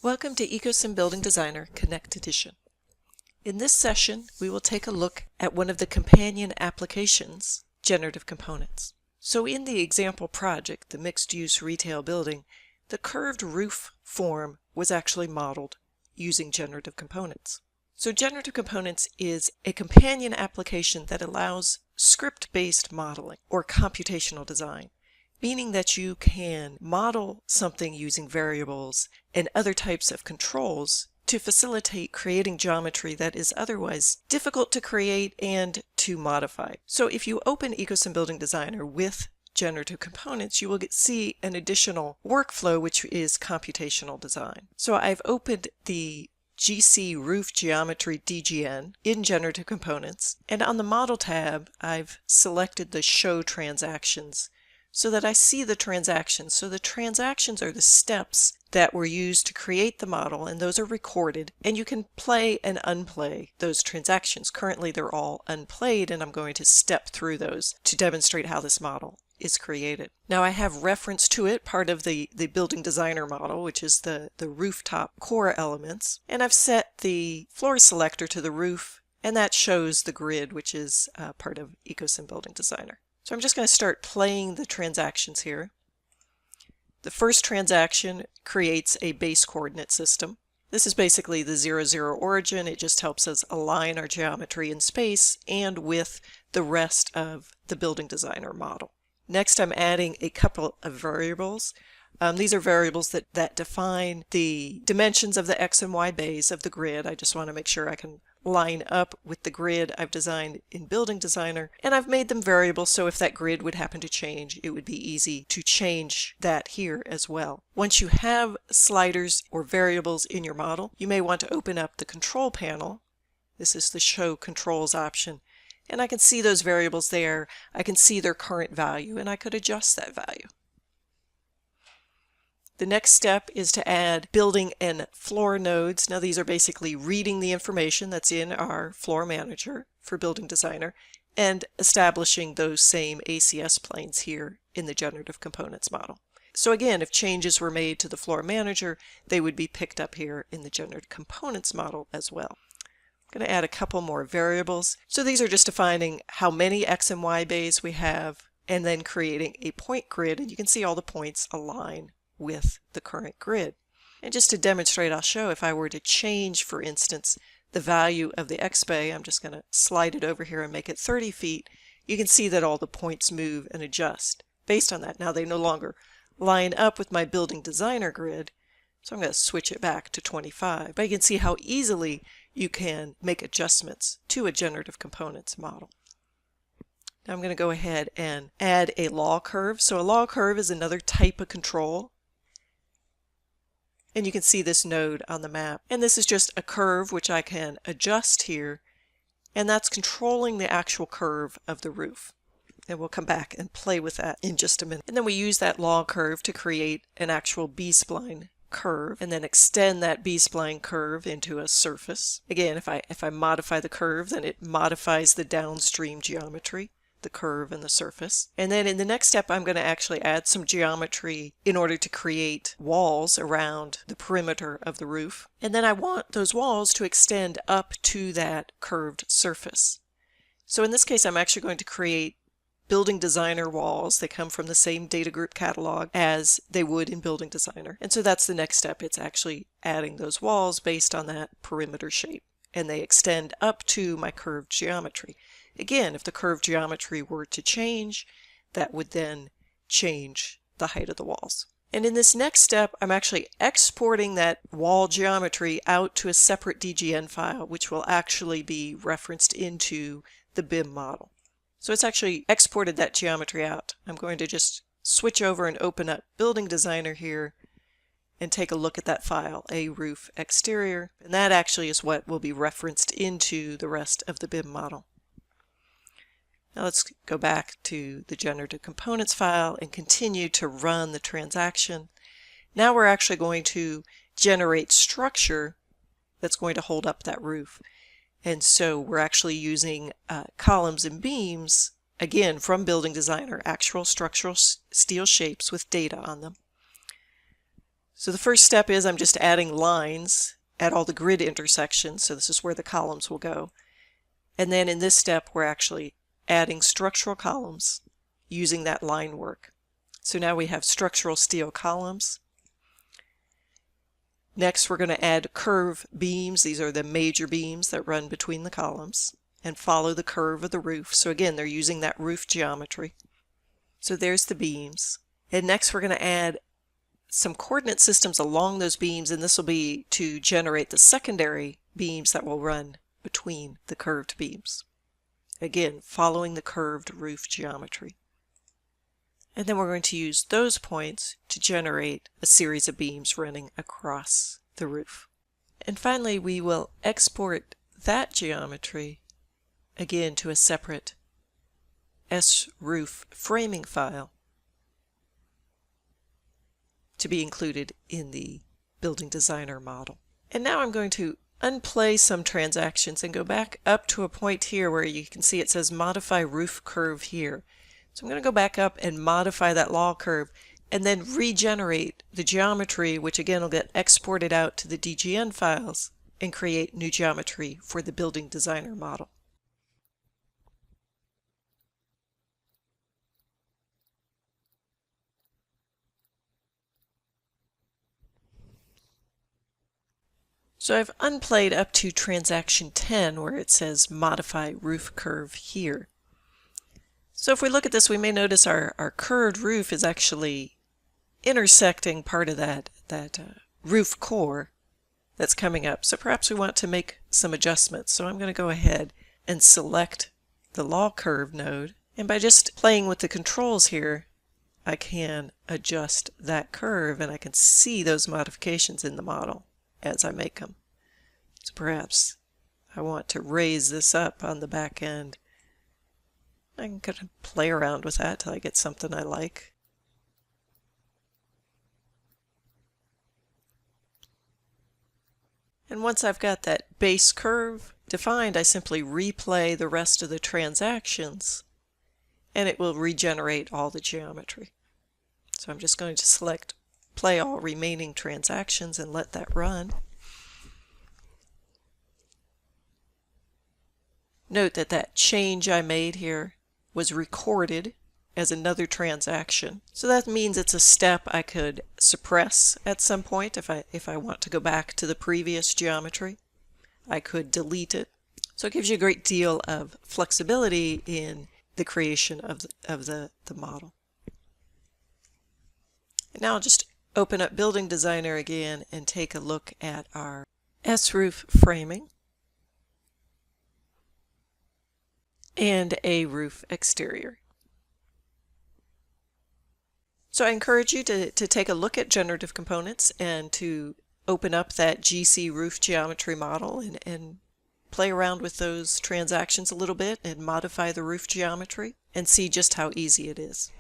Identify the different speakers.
Speaker 1: Welcome to AECOsim Building Designer Connect Edition. In this session, we will take a look at one of the companion applications, generative components. So in the example project, the mixed-use retail building, the curved roof form was actually modeled using generative components. So generative components is a companion application that allows script-based modeling or computational design, meaning that you can model something using variables and other types of controls to facilitate creating geometry that is otherwise difficult to create and to modify. So if you open AECOsim Building Designer with generative components, you will see an additional workflow, which is computational design. So I've opened the GC Roof Geometry DGN in Generative Components, and on the Model tab, I've selected the Show Transactions so that I see the transactions. So the transactions are the steps that were used to create the model, and those are recorded, and you can play and unplay those transactions. Currently they're all unplayed, and I'm going to step through those to demonstrate how this model is created. Now I have reference to it, part of the building designer model, which is the rooftop core elements, and I've set the floor selector to the roof, and that shows the grid, which is part of AECOsim Building Designer. So I'm just going to start playing the transactions here. The first transaction creates a base coordinate system. This is basically the 0, 0 origin. It just helps us align our geometry in space and with the rest of the building designer model. Next, I'm adding a couple of variables. These are variables that define the dimensions of the X and Y bays of the grid. I just want to make sure I can line up with the grid I've designed in Building Designer, and I've made them variables so if that grid would happen to change, it would be easy to change that here as well. Once you have sliders or variables in your model, you may want to open up the control panel. This is the Show Controls option, and I can see those variables there. I can see their current value, and I could adjust that value. The next step is to add building and floor nodes. Now these are basically reading the information that's in our floor manager for Building Designer and establishing those same ACS planes here in the Generative Components model. So again, if changes were made to the floor manager, they would be picked up here in the Generative Components model as well. I'm going to add a couple more variables. So these are just defining how many X and Y bays we have and then creating a point grid, and you can see all the points align with the current grid. And just to demonstrate, I'll show if I were to change, for instance, the value of the X bay, I'm just going to slide it over here and make it 30 feet. You can see that all the points move and adjust based on that. Now they no longer line up with my Building Designer grid, so I'm going to switch it back to 25. But you can see how easily you can make adjustments to a Generative Components model. Now I'm going to go ahead and add a law curve. So a law curve is another type of control. And you can see this node on the map. And this is just a curve which I can adjust here. And that's controlling the actual curve of the roof. And we'll come back and play with that in just a minute. And then we use that law curve to create an actual b-spline curve and then extend that b-spline curve into a surface. Again, if I modify the curve, then it modifies the downstream geometry, the curve and the surface. And then in the next step, I'm going to actually add some geometry in order to create walls around the perimeter of the roof. And then I want those walls to extend up to that curved surface. So in this case, I'm actually going to create Building Designer walls. They come from the same data group catalog as they would in Building Designer. And so that's the next step. It's actually adding those walls based on that perimeter shape. And they extend up to my curved geometry. Again, if the curved geometry were to change, that would then change the height of the walls. And in this next step, I'm actually exporting that wall geometry out to a separate DGN file, which will actually be referenced into the BIM model. So it's actually exported that geometry out. I'm going to just switch over and open up Building Designer here and take a look at that file, a roof exterior. And that actually is what will be referenced into the rest of the BIM model. Now let's go back to the Generative Components file and continue to run the transaction. Now we're actually going to generate structure that's going to hold up that roof. And so we're actually using columns and beams, again from Building Designer, actual structural steel shapes with data on them. So the first step is I'm just adding lines at all the grid intersections, so this is where the columns will go. And then in this step we're actually adding structural columns using that line work. So now we have structural steel columns. Next we're going to add curve beams. These are the major beams that run between the columns and follow the curve of the roof. So again, they're using that roof geometry. So there's the beams. And next we're going to add some coordinate systems along those beams, and this will be to generate the secondary beams that will run between the curved beams. Again, following the curved roof geometry. And then we're going to use those points to generate a series of beams running across the roof. And finally, we will export that geometry again to a separate sroof framing file to be included in the Building Designer model. And now I'm going to unplay some transactions and go back up to a point here where you can see it says modify roof curve here. So I'm going to go back up and modify that law curve and then regenerate the geometry, which again will get exported out to the DGN files and create new geometry for the Building Designer model. So I've unplayed up to transaction 10 where it says modify roof curve here. So if we look at this, we may notice our curved roof is actually intersecting part of that roof core that's coming up. So perhaps we want to make some adjustments. So I'm going to go ahead and select the law curve node. And by just playing with the controls here, I can adjust that curve and I can see those modifications in the model as I make them. So perhaps I want to raise this up on the back end. I can kind of play around with that till I get something I like. And once I've got that base curve defined, I simply replay the rest of the transactions and it will regenerate all the geometry. So I'm just going to select play all remaining transactions and let that run. Note that that change I made here was recorded as another transaction. So that means it's a step I could suppress at some point if I want to go back to the previous geometry. I could delete it. So it gives you a great deal of flexibility in the creation of the model. And now I'll just open up Building Designer again and take a look at our sroof framing and a roof exterior. So I encourage you to take a look at generative components and to open up that GC roof geometry model and play around with those transactions a little bit and modify the roof geometry and see just how easy it is.